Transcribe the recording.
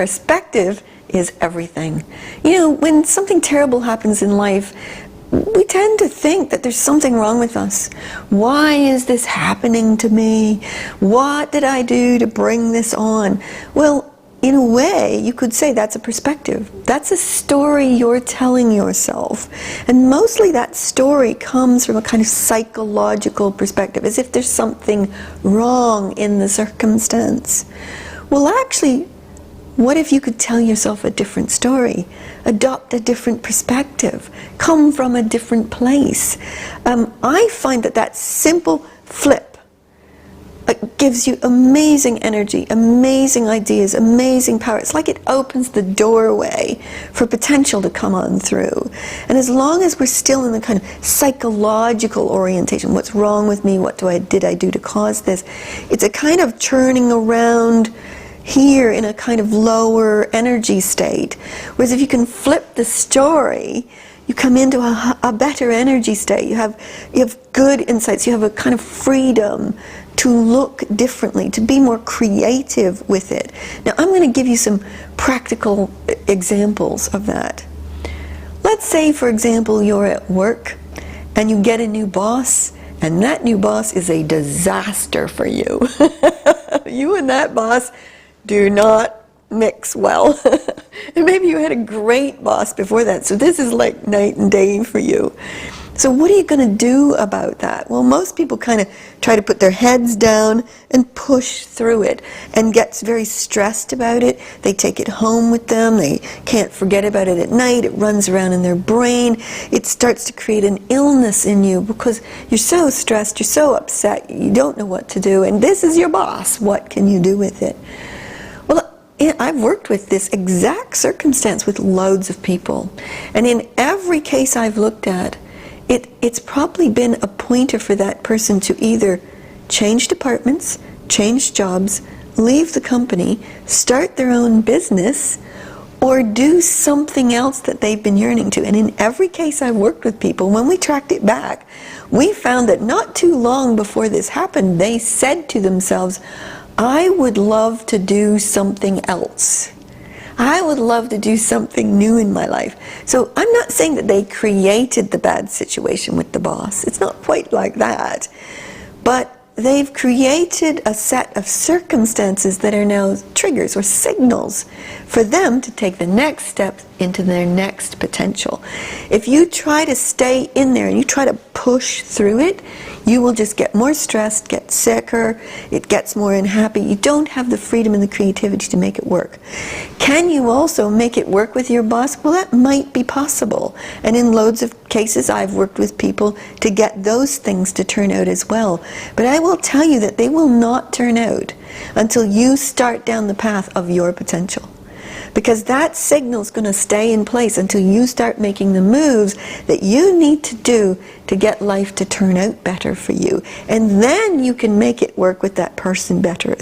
Perspective is everything. You know, when something terrible happens in life, we tend to think that there's something wrong with us. Why is this happening to me? What did I do to bring this on? Well, in a way, you could say that's a perspective. That's a story you're telling yourself. And mostly that story comes from a kind of psychological perspective, as if there's something wrong in the circumstance. Well, actually, what if you could tell yourself a different story? Adopt a different perspective. Come from a different place. I find that simple flip gives you amazing energy, amazing ideas, amazing power. It's like it opens the doorway for potential to come on through. And as long as we're still in the kind of psychological orientation, what's wrong with me, what did I do to cause this, it's a kind of churning around here in a kind of lower energy state. Whereas if you can flip the story, you come into a better energy state. You have good insights. You have a kind of freedom to look differently, to be more creative with it. Now, I'm going to give you some practical examples of that. Let's say, for example, you're at work and you get a new boss, and that new boss is a disaster for you. You and that boss do not mix well. And maybe you had a great boss before that, so this is like night and day for you. So what are you going to do about that? Well, most people kind of try to put their heads down and push through it and get very stressed about it. They take it home with them. They can't forget about it at night. It runs around in their brain. It starts to create an illness in you because you're so stressed, you're so upset, you don't know what to do, and this is your boss. What can you do with it? Well, I've worked with this exact circumstance with loads of people. And in every case I've looked at, it's probably been a pointer for that person to either change departments, change jobs, leave the company, start their own business, or do something else that they've been yearning to. And in every case I've worked with people, when we tracked it back, we found that not too long before this happened, they said to themselves, I would love to do something else. I would love to do something new in my life. So I'm not saying that they created the bad situation with the boss. It's not quite like that. But they've created a set of circumstances that are now triggers or signals for them to take the next step into their next potential. If you try to stay in there and you try to push through it, you will just get more stressed, get sicker, it gets more unhappy. You don't have the freedom and the creativity to make it work. Can you also make it work with your boss? Well, that might be possible. And in loads of cases, I've worked with people to get those things to turn out as well. But I will tell you that they will not turn out until you start down the path of your potential. Because that signal is going to stay in place until you start making the moves that you need to do to get life to turn out better for you. And then you can make it work with that person better.